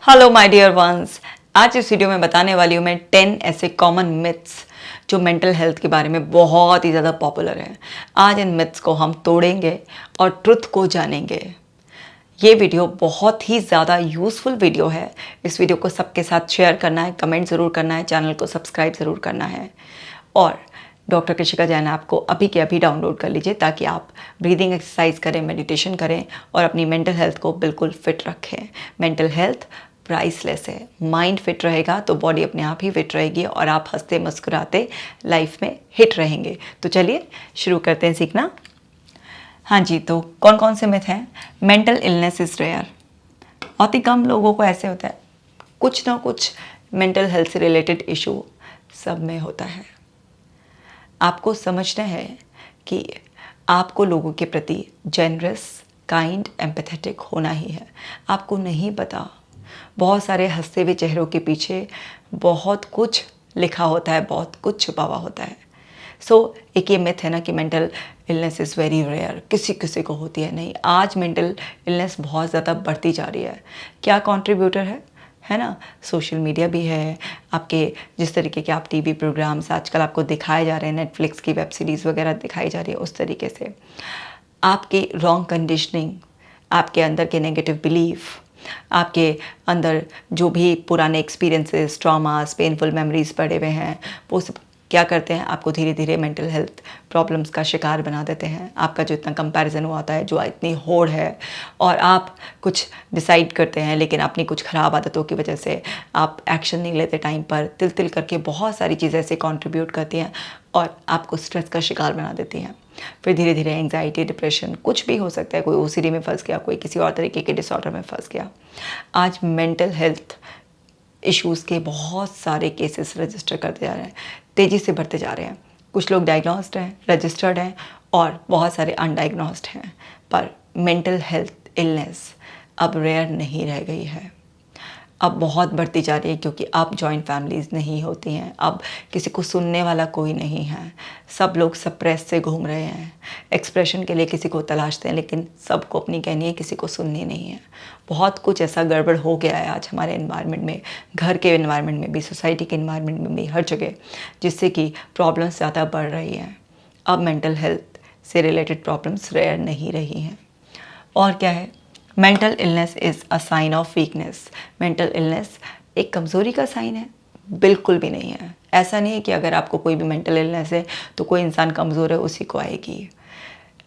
Hello my dear ones. आज इस video में बताने वाली हूँ मैं 10 ऐसे कॉमन मिथ्स जो मेंटल हेल्थ के बारे में बहुत ही ज़्यादा पॉपुलर हैं। आज इन मिथ्स को हम तोड़ेंगे और ट्रुथ को जानेंगे। ये वीडियो बहुत ही ज़्यादा यूज़फुल वीडियो है। इस वीडियो को सबके साथ शेयर करना है, कमेंट ज़रूर करना है, चैनल को सब्सक्राइब ज़रूर करना है और डॉक्टर कृषिका जैन ऐप को अभी के अभी डाउनलोड कर लीजिए ताकि आप ब्रीदिंग एक्सरसाइज करें, मेडिटेशन करें और अपनी मेंटल हेल्थ को बिल्कुल फिट रखें। मेंटल हेल्थ प्राइसलेस है। माइंड फिट रहेगा तो बॉडी अपने आप ही फिट रहेगी और आप हंसते मुस्कुराते लाइफ में हिट रहेंगे। तो चलिए शुरू करते हैं सीखना। हाँ जी, तो कौन कौन से मिथ हैं? Mental illness is rare. बहुत ही कम लोगों को ऐसे होता है, कुछ ना कुछ मेंटल हेल्थ से रिलेटेड इशू सब में होता है। आपको समझना है कि आपको लोगों के प्रति जेनरस, काइंड, एम्पैथेटिक होना ही है। आपको नहीं पता, बहुत सारे हंसते हुए चेहरों के पीछे बहुत कुछ लिखा होता है, बहुत कुछ छुपा हुआ होता है। एक ये मिथ है ना कि mental illness is very rare, किसी किसी को होती है। नहीं, आज मेंटल इलनेस बहुत ज़्यादा बढ़ती जा रही है। क्या कंट्रीब्यूटर है ना? सोशल मीडिया भी है, आपके जिस तरीके के आप टीवी प्रोग्राम्स आजकल आपको दिखाए जा रहे हैं, नेटफ्लिक्स की वेब सीरीज़ वगैरह दिखाई जा रही है, उस तरीके से आपकी रॉन्ग कंडीशनिंग, आपके अंदर के नेगेटिव बिलीफ, आपके अंदर जो भी पुराने एक्सपीरियंसेस, ट्रॉमास, पेनफुल मेमोरीज पड़े हुए हैं, वो सब क्या करते हैं, आपको धीरे धीरे मेंटल हेल्थ प्रॉब्लम्स का शिकार बना देते हैं। आपका जो इतना कंपैरिजन हुआ होता है, जो इतनी होड़ है, और आप कुछ डिसाइड करते हैं लेकिन अपनी कुछ ख़राब आदतों की वजह से आप एक्शन नहीं लेते टाइम पर। तिल तिल करके बहुत सारी चीज़ें ऐसे कंट्रीब्यूट करती हैं और आपको स्ट्रेस का शिकार बना देती हैं। फिर धीरे धीरे एंग्जाइटी, डिप्रेशन, कुछ भी हो सकता है। कोई ओसीडी में फंस गया, कोई किसी और तरीके के डिसऑर्डर में फंस गया। आज मेंटल हेल्थ इश्यूज़ के बहुत सारे केसेस रजिस्टर करते जा रहे हैं, तेज़ी से बढ़ते जा रहे हैं। कुछ लोग डायग्नोस्ड हैं, रजिस्टर्ड हैं और बहुत सारे अनडायग्नोस्ड हैं। पर मेंटल हेल्थ इलनेस अब रेयर नहीं रह गई है, अब बहुत बढ़ती जा रही है, क्योंकि अब जॉइंट फैमिलीज़ नहीं होती हैं। अब किसी को सुनने वाला कोई नहीं है। सब लोग सप्रेस से घूम रहे हैं, एक्सप्रेशन के लिए किसी को तलाशते हैं, लेकिन सबको अपनी कहनी है, किसी को सुननी नहीं है। बहुत कुछ ऐसा गड़बड़ हो गया है आज हमारे एनवायरनमेंट में, घर के एनवायरनमेंट में भी, सोसाइटी के एनवायरनमेंट में भी, हर जगह, जिससे कि प्रॉब्लम्स ज़्यादा बढ़ रही हैं। अब मेंटल हेल्थ से रिलेटेड प्रॉब्लम्स रेयर नहीं रही हैं। और क्या है? Mental illness is a sign of weakness. Mental illness एक कमज़ोरी का साइन है? बिल्कुल भी नहीं है। ऐसा नहीं है कि अगर आपको कोई भी मेंटल इलनेस है तो कोई इंसान कमज़ोर है उसी को आएगी।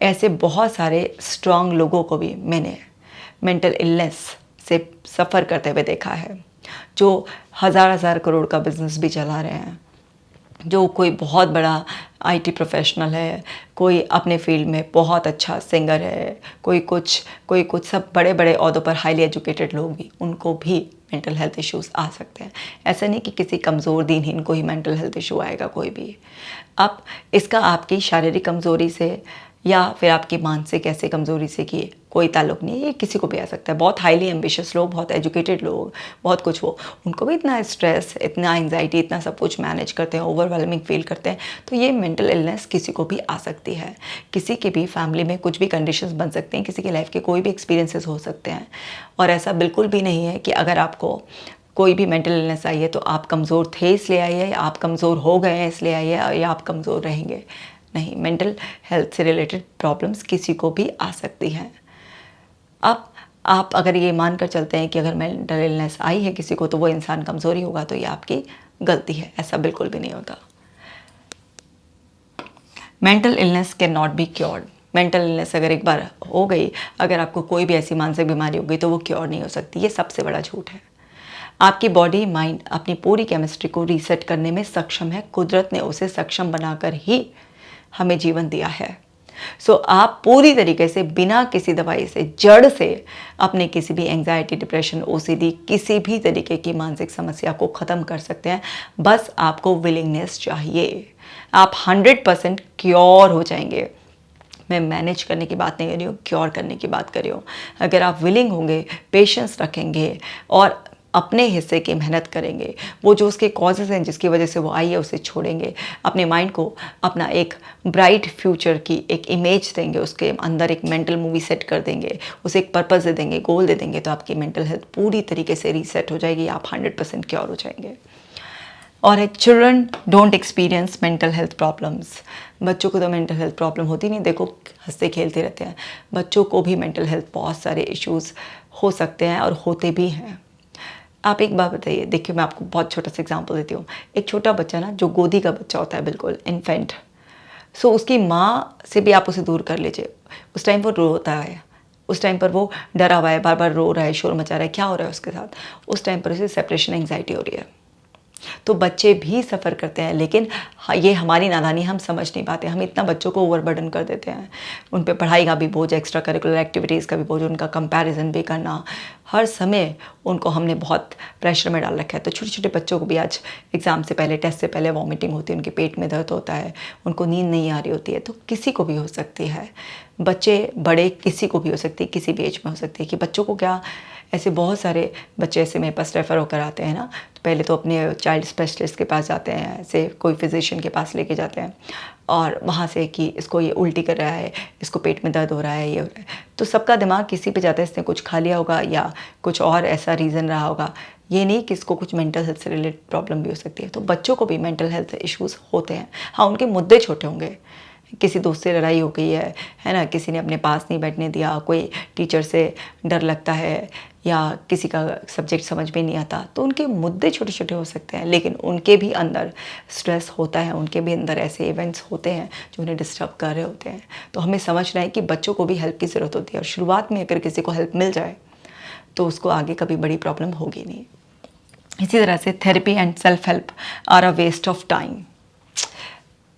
ऐसे बहुत सारे स्ट्रॉन्ग लोगों को भी मैंने मेंटल इलनेस से सफ़र करते हुए देखा है, जो हज़ार हज़ार करोड़ का बिजनेस भी चला रहे हैं, जो कोई बहुत बड़ा आईटी प्रोफेशनल है, कोई अपने फील्ड में बहुत अच्छा सिंगर है, कोई कुछ सब बड़े बड़े ओहदों पर हाईली एजुकेटेड लोग भी, उनको भी मेंटल हेल्थ इश्यूज़ आ सकते हैं। ऐसा नहीं कि किसी कमज़ोर दीनहीन को ही मेंटल हेल्थ इशू आएगा, कोई भी। अब इसका आपकी शारीरिक कमज़ोरी से या फिर आपकी मानसिक ऐसे कमज़ोरी से कि कोई ताल्लुक़ नहीं है, ये किसी को भी आ सकता है। बहुत हाईली एम्बिशियस लोग, बहुत एजुकेटेड लोग, बहुत कुछ हो, उनको भी इतना स्ट्रेस, इतना एंग्जाइटी, इतना सब कुछ मैनेज करते हैं, ओवरवेलमिंग फील करते हैं, तो ये मेंटल इलनेस किसी को भी आ सकती है। किसी के भी फैमिली में कुछ भी कंडीशंस बन सकते हैं, किसी की लाइफ के कोई भी एक्सपीरियंसेस हो सकते हैं। और ऐसा बिल्कुल भी नहीं है कि अगर आपको कोई भी मेंटल इलनेस आई है तो आप कमज़ोर थे इसलिए आई है, या आप कमज़ोर हो गए हैं इसलिए आई है, या आप कमज़ोर रहेंगे। नहीं, मेंटल हेल्थ से रिलेटेड प्रॉब्लम्स किसी को भी आ सकती हैं। अब आप अगर ये मानकर चलते हैं कि अगर मेंटल इलनेस आई है किसी को तो वो इंसान कमज़ोर ही होगा, तो ये आपकी गलती है। ऐसा बिल्कुल भी नहीं होता। Mental illness can not be cured. Mental illness अगर एक बार हो गई, अगर आपको कोई भी ऐसी मानसिक बीमारी हो गई तो वो क्योर नहीं हो सकती। ये सबसे बड़ा झूठ है। आपकी बॉडी, माइंड अपनी पूरी केमिस्ट्री को रीसेट करने में सक्षम है। कुदरत ने उसे सक्षम बनाकर ही हमें जीवन दिया है। आप पूरी तरीके से बिना किसी दवाई से, जड़ से अपने किसी भी एंग्जाइटी, डिप्रेशन, ओसीडी, किसी भी तरीके की मानसिक समस्या को ख़त्म कर सकते हैं। बस आपको विलिंगनेस चाहिए। आप 100% क्योर हो जाएंगे। मैं मैनेज करने की बात नहीं कर रही हूँ, क्योर करने की बात कर रही हूँ। अगर आप विलिंग होंगे, पेशेंस रखेंगे और अपने हिस्से की मेहनत करेंगे, वो जो उसके कॉजेज़ हैं जिसकी वजह से वो आई है उसे छोड़ेंगे, अपने माइंड को अपना एक ब्राइट फ्यूचर की एक इमेज देंगे, उसके अंदर एक मेंटल मूवी सेट कर देंगे, उसे एक पर्पस दे देंगे, गोल दे देंगे, तो आपकी मेंटल हेल्थ पूरी तरीके से रीसेट हो जाएगी, आप 100% क्योर हो जाएंगे। और एक children don't experience mental health problems. बच्चों को तो मेंटल हेल्थ प्रॉब्लम होती नहीं, देखो हंसते खेलते रहते हैं। बच्चों को भी मेंटल हेल्थ बहुत सारे इश्यूज़ हो सकते हैं और होते भी हैं। आप एक बात बताइए, देखिए मैं आपको बहुत छोटा सा एग्जांपल देती हूँ। एक छोटा बच्चा ना, जो गोदी का बच्चा होता है, बिल्कुल इन्फेंट, सो उसकी माँ से भी आप उसे दूर कर लीजिए, उस टाइम वो रोता है, उस टाइम पर वो डरा हुआ है, बार बार रो रहा है, शोर मचा रहा है, क्या हो रहा है उसके साथ, उस टाइम पर उसे सेपरेशन एंग्जाइटी हो रही है। तो बच्चे भी सफ़र करते हैं, लेकिन ये हमारी नादानी, हम समझ नहीं पाते। हम इतना बच्चों को ओवरबर्डन कर देते हैं, उन पे पढ़ाई का भी बोझ, एक्स्ट्रा करिकुलर एक्टिविटीज़ का भी बोझ, उनका कंपैरिजन भी करना, हर समय उनको हमने बहुत प्रेशर में डाल रखा है। तो छोटे छोटे बच्चों को भी आज एग्ज़ाम से पहले, टेस्ट से पहले वॉमिटिंग होती है, उनके पेट में दर्द होता है, उनको नींद नहीं आ रही होती है। तो किसी को भी हो सकती है, बच्चे बड़े किसी को भी हो सकती है, किसी भी एज में हो सकती है। कि बच्चों को क्या, ऐसे बहुत सारे बच्चे ऐसे मेरे पास रेफ़र होकर आते हैं ना, तो पहले तो अपने चाइल्ड स्पेशलिस्ट के पास जाते हैं, ऐसे कोई फिजिशियन के पास लेके जाते हैं, और वहाँ से कि इसको ये उल्टी कर रहा है, इसको पेट में दर्द हो रहा है, ये हो रहा है। तो सबका दिमाग किसी पे जाता है, इसने कुछ खा लिया होगा या कुछ और ऐसा रीज़न रहा होगा। ये नहीं कि इसको कुछ मेंटल हेल्थ से रिलेटेड प्रॉब्लम भी हो सकती है। तो बच्चों को भी मेंटल हेल्थ इश्यूज़ होते हैं। हाँ, उनके मुद्दे छोटे होंगे, किसी दोस्त से लड़ाई हो गई है ना, किसी ने अपने पास नहीं बैठने दिया, कोई टीचर से डर लगता है, या किसी का सब्जेक्ट समझ में नहीं आता, तो उनके मुद्दे छोटे छोटे हो सकते हैं, लेकिन उनके भी अंदर स्ट्रेस होता है, उनके भी अंदर ऐसे इवेंट्स होते हैं जो उन्हें डिस्टर्ब कर रहे होते हैं। तो हमें समझना है कि बच्चों को भी हेल्प की ज़रूरत होती है, और शुरुआत में अगर किसी को हेल्प मिल जाए तो उसको आगे कभी बड़ी प्रॉब्लम होगी नहीं। इसी तरह से therapy and self help are a waste of time.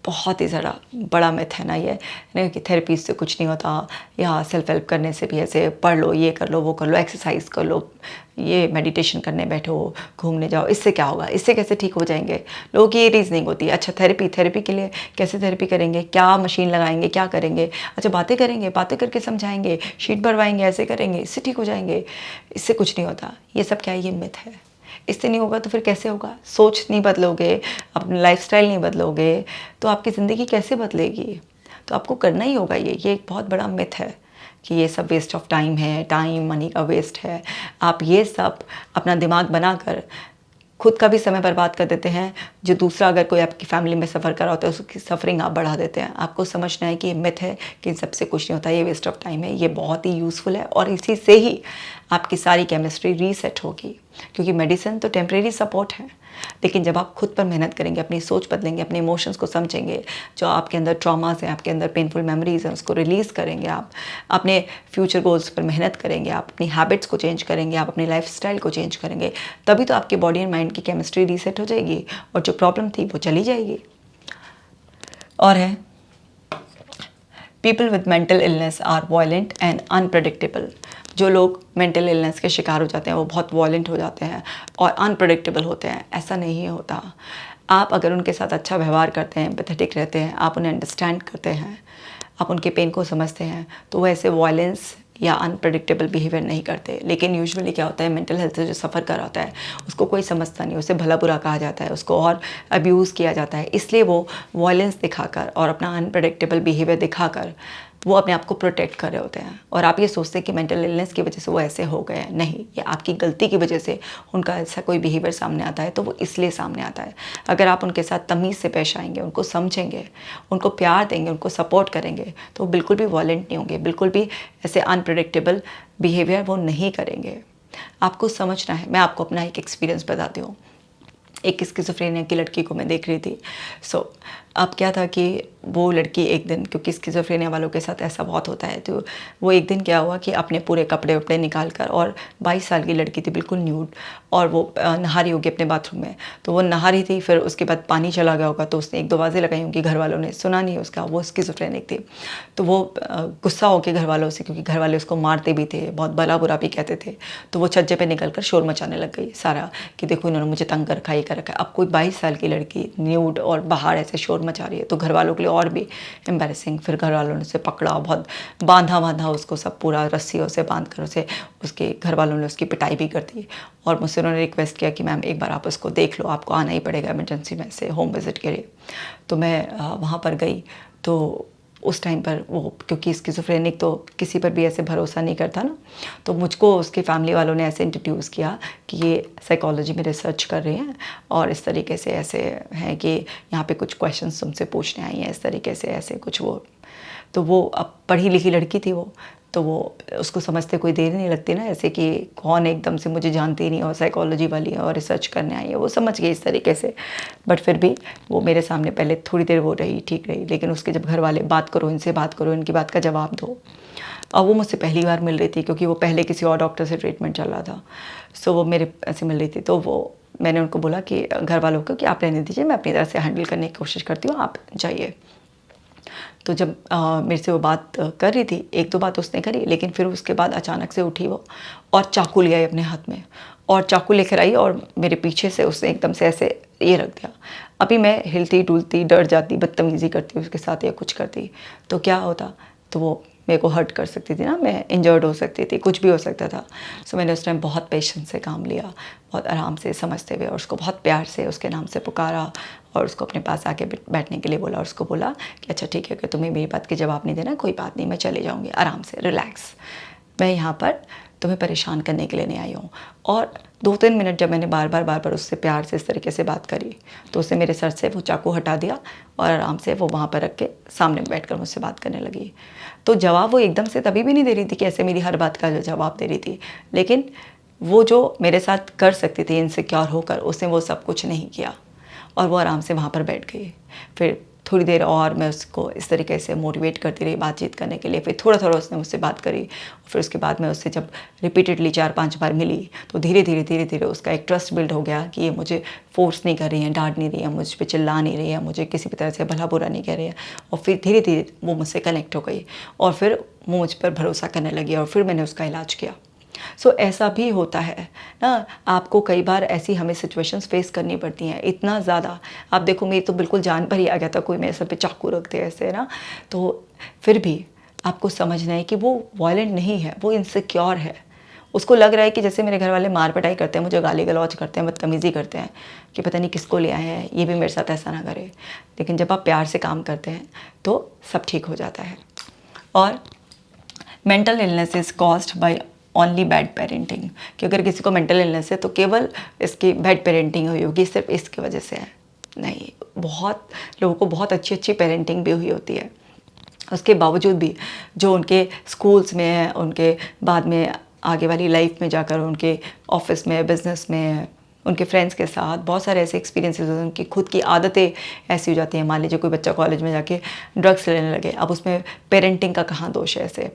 बहुत ही ज़रा बड़ा मिथ है ना ये, कि थेरेपी से कुछ नहीं होता, या सेल्फ हेल्प करने से भी ऐसे पढ़ लो, ये कर लो, वो कर लो, एक्सरसाइज कर लो, ये मेडिटेशन करने बैठो, घूमने जाओ, इससे क्या होगा, इससे कैसे ठीक हो जाएंगे। लोगों की ये रीज़निंग होती है। अच्छा, थेरेपी के लिए कैसे थेरेपी करेंगे, क्या मशीन लगाएंगे, क्या करेंगे, अच्छा बातें करेंगे, बातें करके समझाएंगे, शीट भरवाएंगे, ऐसे करेंगे, इससे ठीक हो जाएंगे। इससे कुछ नहीं होता। ये सब क्या है, ये मिथ है। इससे नहीं होगा तो फिर कैसे होगा। सोच नहीं बदलोगे, अपनी लाइफस्टाइल नहीं बदलोगे, तो आपकी ज़िंदगी कैसे बदलेगी। तो आपको करना ही होगा। ये एक बहुत बड़ा मिथ है कि ये सब वेस्ट ऑफ टाइम है, टाइम मनी का वेस्ट है। आप ये सब अपना दिमाग बनाकर खुद का भी समय बर्बाद कर देते हैं। जो दूसरा, अगर कोई आपकी फैमिली में सफ़र कर रहा होता है, उसकी सफरिंग आप बढ़ा देते हैं। आपको समझना है कि ये मिथ है, कि इन सबसे कुछ नहीं होता, ये वेस्ट ऑफ टाइम है। ये बहुत ही यूज़फुल है, और इसी से ही आपकी सारी केमिस्ट्री रीसेट होगी। क्योंकि मेडिसिन तो टेम्परेरी सपोर्ट है, लेकिन जब आप खुद पर मेहनत करेंगे, अपनी सोच बदलेंगे, अपने इमोशंस को समझेंगे, जो आपके अंदर ट्रॉमास हैं, आपके अंदर पेनफुल मेमोरीज हैं, उसको रिलीज़ करेंगे, आप अपने फ्यूचर गोल्स पर मेहनत करेंगे, आप अपनी हैबिट्स को चेंज करेंगे, आप अपनी लाइफस्टाइल को चेंज करेंगे, तभी तो आपकी बॉडी एंड माइंड की केमिस्ट्री रीसेट हो जाएगी, और जो प्रॉब्लम थी वो चली जाएगी। और है, people with mental illness are violent and unpredictable. जो लोग मेंटल इलनेस के शिकार हो जाते हैं वो बहुत वॉयलेंट हो जाते हैं और अनप्रडिक्टेबल होते हैं। ऐसा नहीं होता। आप अगर उनके साथ अच्छा व्यवहार करते हैं, एम्पैथेटिक रहते हैं, आप उन्हें अंडरस्टैंड करते हैं, आप उनके पेन को समझते हैं, तो वो ऐसे वॉयलेंस या अनप्रडिक्टेबल बिहेवियर नहीं करते। लेकिन यूजुअली क्या होता है, मेंटल हेल्थ से जो सफ़र कर रहा होता है उसको कोई समझता नहीं, उसे भला बुरा कहा जाता है, उसको और अब्यूज़ किया जाता है, इसलिए वो वॉयलेंस दिखाकर और अपना अनप्रडिक्टेबल बिहेवियर दिखाकर वो अपने आप को प्रोटेक्ट कर रहे होते हैं। और आप ये सोचते हैं कि मेंटल इलनेस की वजह से वो ऐसे हो गए हैं। नहीं, ये आपकी गलती की वजह से उनका ऐसा कोई बिहेवियर सामने आता है, तो वो इसलिए सामने आता है। अगर आप उनके साथ तमीज़ से पेश आएंगे, उनको समझेंगे, उनको प्यार देंगे, उनको सपोर्ट करेंगे, तो वो बिल्कुल भी वॉयलेंट नहीं होंगे, बिल्कुल भी ऐसे अनप्रेडिक्टेबल बिहेवियर वो नहीं करेंगे। आपको समझना है। मैं आपको अपना एक एक्सपीरियंस बताती हूँ। एक स्किज़ोफ्रेनिया की लड़की को मैं देख रही थी। अब क्या था कि वो लड़की एक दिन, क्योंकि स्किज़ोफ्रेनिया वालों के साथ ऐसा बहुत होता है, तो वो एक दिन क्या हुआ कि अपने पूरे कपड़े वपड़े निकाल कर, और 22 साल की लड़की थी, बिल्कुल न्यूड, और वो नहा रही होगी अपने बाथरूम में। तो वो नहा रही थी, फिर उसके बाद पानी चला गया होगा, तो उसने 1-2 आवाज़ें लगाई होंगी, घर वालों ने सुना नहीं उसका। वो स्किज़ोफ्रेनिक थी, तो वो गुस्सा होकर घर वालों से, क्योंकि घर वाले उसको मारते भी थे, बहुत भला बुरा भी कहते थे, तो वो छज्जे पर निकल कर शोर मचाने लग गई सारा, कि देखो इन्होंने मुझे तंग कर रखा, ये कर रखा है। अब कोई 22 साल की लड़की न्यूड और बाहर ऐसे शोर शोर मचा रही है। तो घर वालों के लिए और भी एम्बैरेसिंग। फिर घर वालों ने उसे पकड़ा, बहुत बांधा उसको, सब पूरा रस्सियों से बांध कर उसे, उसके घर वालों ने उसकी पिटाई भी कर दी। और मुझसे उन्होंने रिक्वेस्ट किया कि मैम एक बार आप उसको देख लो, आपको आना ही पड़ेगा इमरजेंसी में से होम विजिट के लिए। तो मैं वहाँ पर गई। तो उस टाइम पर वो, क्योंकि स्किज़ोफ्रेनिक तो किसी पर भी ऐसे भरोसा नहीं करता ना, तो मुझको उसके फैमिली वालों ने ऐसे इंट्रोड्यूस किया कि ये साइकोलॉजी में रिसर्च कर रहे हैं और इस तरीके से ऐसे हैं कि यहाँ पे कुछ क्वेश्चंस तुमसे पूछने आई हैं, इस तरीके से ऐसे कुछ। वो तो वो अब पढ़ी लिखी लड़की थी वो, तो वो उसको समझते कोई देर नहीं लगती ना, ऐसे कि कौन एकदम से मुझे जानती नहीं और साइकोलॉजी वाली है और रिसर्च करने आई है, वो समझ गई इस तरीके से। बट फिर भी वो मेरे सामने पहले थोड़ी देर वो रही, ठीक रही, लेकिन उसके जब घर वाले बात करो, इनसे बात करो, इनकी बात का जवाब दो। और वो मुझसे पहली बार मिल रही थी, क्योंकि वो पहले किसी और डॉक्टर से ट्रीटमेंट चल रहा था। सो वो मेरे ऐसे मिल रही थी। तो वो मैंने उनको बोला कि घर वालों को कि आप रहने दीजिए, मैं अपनी तरह से हैंडल करने की कोशिश करती हूँ, आप जाइए। तो जब मेरे से वो बात कर रही थी, एक दो बात उसने करी, लेकिन फिर उसके बाद अचानक से उठी वो और चाकू लिया अपने हाथ में, और चाकू लेकर आई और मेरे पीछे से उसने एकदम से ऐसे ये रख दिया। अभी मैं हिलती डुलती, डर जाती, बदतमीज़ी करती उसके साथ या कुछ करती तो क्या होता, तो वो मेरे को हर्ट कर सकती थी ना, मैं इंजर्ड हो सकती थी, कुछ भी हो सकता था। सो मैंने उस टाइम बहुत पेशेंस से काम लिया, बहुत आराम से समझते हुए, और उसको बहुत प्यार से उसके नाम से पुकारा और उसको अपने पास आके बैठने के लिए बोला। और उसको बोला कि अच्छा ठीक है, कि तुम्हें मेरी बात के जवाब नहीं देना, कोई बात नहीं, मैं चले जाऊँगी, आराम से रिलैक्स, मैं यहाँ पर तुम्हें परेशान करने के लिए नहीं आई हूँ। और 2-3 मिनट जब मैंने बार बार उससे प्यार से इस तरीके से बात करी, तो उसने मेरे सर से वो चाकू हटा दिया और आराम से वो वहाँ पर रख के सामने बैठकर मुझसे बात करने लगी। तो जवाब वो एकदम से तभी भी नहीं दे रही थी कि ऐसे मेरी हर बात का जवाब दे रही थी, लेकिन वो जो मेरे साथ कर सकती थी इनसिक्योर होकर, उसने वो सब कुछ नहीं किया और वो आराम से वहाँ पर बैठ गई। फिर थोड़ी देर और मैं उसको इस तरीके से मोटिवेट करती रही बातचीत करने के लिए। फिर थोड़ा उसने मुझसे बात करी। फिर उसके बाद मैं उससे जब रिपीटेडली 4-5 बार मिली, तो धीरे धीरे उसका एक ट्रस्ट बिल्ड हो गया कि ये मुझे फोर्स नहीं कर रही है, डांट नहीं रही है, मुझ पे चिल्ला नहीं रही है, मुझे किसी भी तरह से भला बुरा नहीं कह रही है। और फिर धीरे धीरे वो मुझसे कनेक्ट हो गई और फिर वो मुझ पर भरोसा करने लगी और फिर मैंने उसका इलाज किया। सो ऐसा भी होता है ना, आपको कई बार ऐसी हमें सिचुएशंस फेस करनी पड़ती हैं, इतना ज़्यादा। आप देखो, मेरी तो बिल्कुल जान पर ही आ गया था, कोई मेरे सर पे चाकू रख दे ऐसे ना। तो फिर भी आपको समझना है कि वो वायलेंट नहीं है, वो इनसिक्योर है। उसको लग रहा है कि जैसे मेरे घर वाले मार पिटाई करते हैं, मुझे गाली गलौज करते हैं, बदतमीज़ी करते हैं, कि पता नहीं किसको ले आए हैं, ये भी मेरे साथ ऐसा ना करे। लेकिन जब आप प्यार से काम करते हैं तो सब ठीक हो जाता है। और mental illness is caused by only bad parenting, कि अगर किसी को मेंटल इलनेस है तो केवल इसकी बैड पेरेंटिंग हुई होगी, सिर्फ इसकी वजह से है नहीं। बहुत लोगों को बहुत अच्छी पेरेंटिंग भी हुई होती है, उसके बावजूद भी जो उनके स्कूल्स में है, उनके बाद में आगे वाली लाइफ में जाकर, उनके ऑफिस में, बिजनेस में, उनके फ्रेंड्स के साथ बहुत सारे ऐसे एक्सपीरियंसेस होते हैं, उनकी खुद की आदतें ऐसी हो जाती हैं। मान लीजिए कोई बच्चा कॉलेज में जाके ड्रग्स लेने लगे, अब उसमें पेरेंटिंग का कहाँ दोष है ऐसे?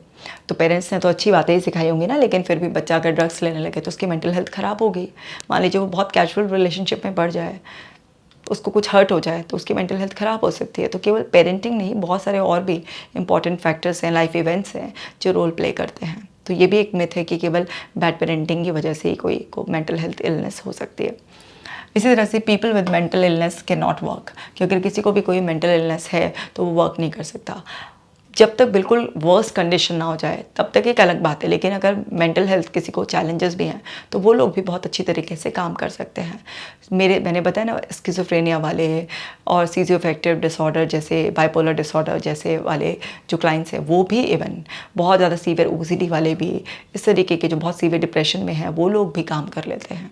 तो पेरेंट्स ने तो अच्छी बातें ही सिखाई होंगी ना, लेकिन फिर भी बच्चा अगर ड्रग्स लेने लगे तो उसकी मेंटल हेल्थ ख़राब हो गई। मान लीजिए वो बहुत कैजुअल रिलेशनशिप में बढ़ जाए, उसको कुछ हर्ट हो जाए तो उसकी मेंटल हेल्थ ख़राब हो सकती है। तो केवल पेरेंटिंग नहीं, बहुत सारे और भी इंपॉर्टेंट फैक्टर्स हैं, लाइफ इवेंट्स हैं जो रोल प्ले करते हैं। तो ये भी एक मिथ है कि केवल बैड पेरेंटिंग की वजह से ही कोई को मेंटल हेल्थ इलनेस हो सकती है। इसी तरह से people with mental illness can not work, कि अगर किसी को भी कोई मेंटल इलनेस है तो वो वर्क नहीं कर सकता। जब तक बिल्कुल वर्स्ट कंडीशन ना हो जाए तब तक एक अलग बात है, लेकिन अगर मेंटल हेल्थ किसी को चैलेंजेस भी हैं तो वो लोग भी बहुत अच्छी तरीके से काम कर सकते हैं। मैंने बताया ना, स्किज़ोफ्रेनिया वाले और सीजियोफेक्टिव डिसऑर्डर जैसे, बाइपोलर डिसऑर्डर जैसे वाले जो क्लाइंट्स हैं, वो भी इवन बहुत ज़्यादा सीवियर ओसीडी वाले भी, इस तरीके के जो बहुत सीवियर डिप्रेशन में हैं, वो लोग भी काम कर लेते हैं।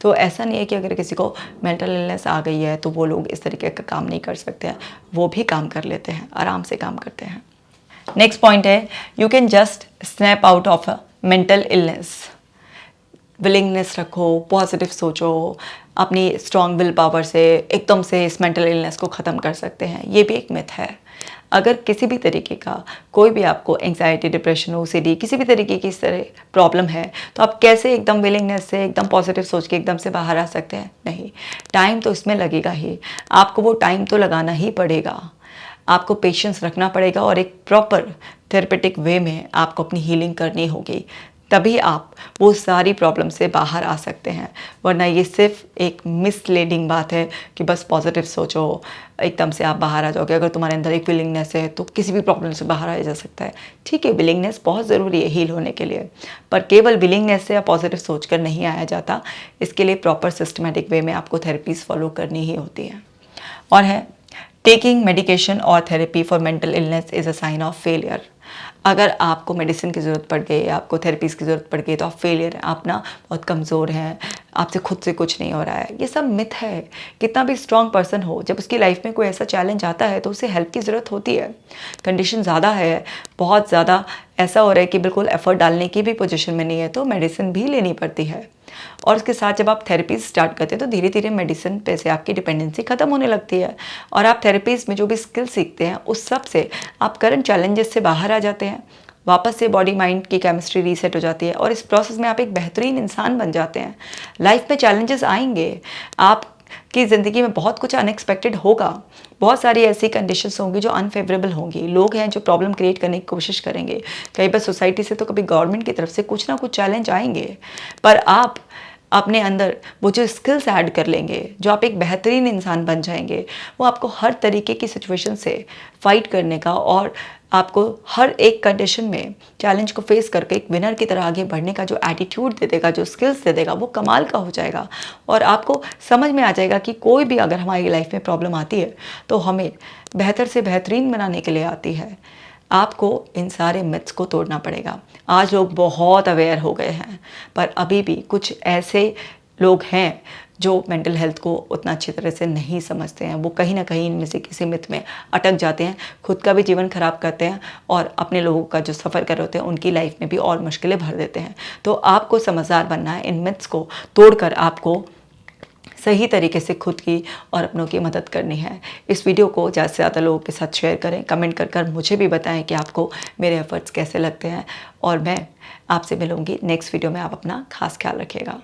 तो ऐसा नहीं है कि अगर किसी को मेंटल इलनेस आ गई है तो वो लोग इस तरीके का काम नहीं कर सकते हैं, वो भी काम कर लेते हैं, आराम से काम करते हैं। नेक्स्ट पॉइंट है, you can just snap out of a mental illness. Willingness रखो, पॉजिटिव सोचो, अपनी स्ट्रॉन्ग विल पावर से एकदम से इस मेंटल इलनेस को ख़त्म कर सकते हैं। ये भी एक मिथ है। अगर किसी भी तरीके का कोई भी आपको एंग्जाइटी, डिप्रेशन, ओसीडी, किसी भी तरीके की इस तरह प्रॉब्लम है, तो आप कैसे एकदम विलिंगनेस से, एकदम पॉजिटिव सोच के एकदम से बाहर आ सकते हैं? नहीं, टाइम तो इसमें लगेगा ही। आपको वो टाइम तो लगाना ही पड़ेगा, आपको पेशेंस रखना पड़ेगा और एक प्रॉपर थेरेपेटिक वे में आपको अपनी हीलिंग करनी होगी। तभी आप वो सारी प्रॉब्लम से बाहर आ सकते हैं। वरना ये सिर्फ एक मिसलीडिंग बात है कि बस पॉजिटिव सोचो, एकदम से आप बाहर आ जाओगे। अगर तुम्हारे अंदर एक विलिंगनेस है तो किसी भी प्रॉब्लम से बाहर आया जा सकता है। ठीक है, विलिंगनेस बहुत ज़रूरी है हील होने के लिए, पर केवल विलिंगनेस से या पॉजिटिव सोचकर नहीं आया जाता। इसके लिए प्रॉपर सिस्टमेटिक वे में आपको थेरेपीज़ फॉलो करनी ही होती है। और है, टेकिंग मेडिकेशन और therapy for mental illness is a sign of failure. अगर आपको मेडिसिन की ज़रूरत पड़ गई, आपको थेरेपीज़ की ज़रूरत पड़ गई, तो आप फेलियर हैं, आप ना बहुत कमज़ोर हैं, आपसे खुद से कुछ नहीं हो रहा है। ये सब मिथ है। कितना भी स्ट्रॉन्ग पर्सन हो, जब उसकी लाइफ में कोई ऐसा चैलेंज आता है तो उसे हेल्प की ज़रूरत होती है। कंडीशन ज़्यादा है, बहुत ज़्यादा ऐसा हो रहा है कि बिल्कुल एफर्ट डालने की भी पोजीशन में नहीं है, तो मेडिसिन भी लेनी पड़ती है। और उसके साथ जब आप थेरेपीज स्टार्ट करते हैं तो धीरे धीरे मेडिसिन पे से आपकी डिपेंडेंसी ख़त्म होने लगती है, और आप थेरेपीज में जो भी स्किल सीखते हैं उस सब से आप करंट चैलेंजेस से बाहर आ जाते हैं। वापस से बॉडी माइंड की केमिस्ट्री रीसेट हो जाती है, और इस प्रोसेस में आप एक बेहतरीन इंसान बन जाते हैं। लाइफ में चैलेंजेस आएंगे, आपकी ज़िंदगी में बहुत कुछ अनएक्सपेक्टेड होगा, बहुत सारी ऐसी कंडीशंस होंगी जो अनफेवरेबल होंगी, लोग हैं जो प्रॉब्लम क्रिएट करने की कोशिश करेंगे, कई बार सोसाइटी से तो कभी गवर्नमेंट की तरफ से कुछ ना कुछ चैलेंज आएंगे। पर आप अपने अंदर वो जो स्किल्स ऐड कर लेंगे, जो आप एक बेहतरीन इंसान बन जाएंगे, वो आपको हर तरीके की सिचुएशन से फाइट करने का और आपको हर एक कंडीशन में चैलेंज को फेस करके एक विनर की तरह आगे बढ़ने का जो एटीट्यूड दे देगा, जो स्किल्स दे देगा, वो कमाल का हो जाएगा। और आपको समझ में आ जाएगा कि कोई भी अगर हमारी लाइफ में प्रॉब्लम आती है तो हमें बेहतर से बेहतरीन बनाने के लिए आती है। आपको इन सारे मिथ्स को तोड़ना पड़ेगा। आज लोग बहुत अवेयर हो गए हैं, पर अभी भी कुछ ऐसे लोग हैं जो मेंटल हेल्थ को उतना अच्छी तरह से नहीं समझते हैं। वो कहीं ना कहीं इनमें से किसी मिथ में अटक जाते हैं, खुद का भी जीवन खराब करते हैं, और अपने लोगों का जो सफ़र कर रहे होते हैं उनकी लाइफ में भी और मुश्किलें भर देते हैं। तो आपको समझदार बनना है, इन मिथ्स को तोड़कर आपको सही तरीके से खुद की और अपनों की मदद करनी है। इस वीडियो को ज़्यादा से ज़्यादा लोगों के साथ शेयर करें, कमेंट कर मुझे भी बताएं कि आपको मेरे एफर्ट्स कैसे लगते हैं, और मैं आपसे मिलूंगी नेक्स्ट वीडियो में। आप अपना खास ख्याल रखिएगा।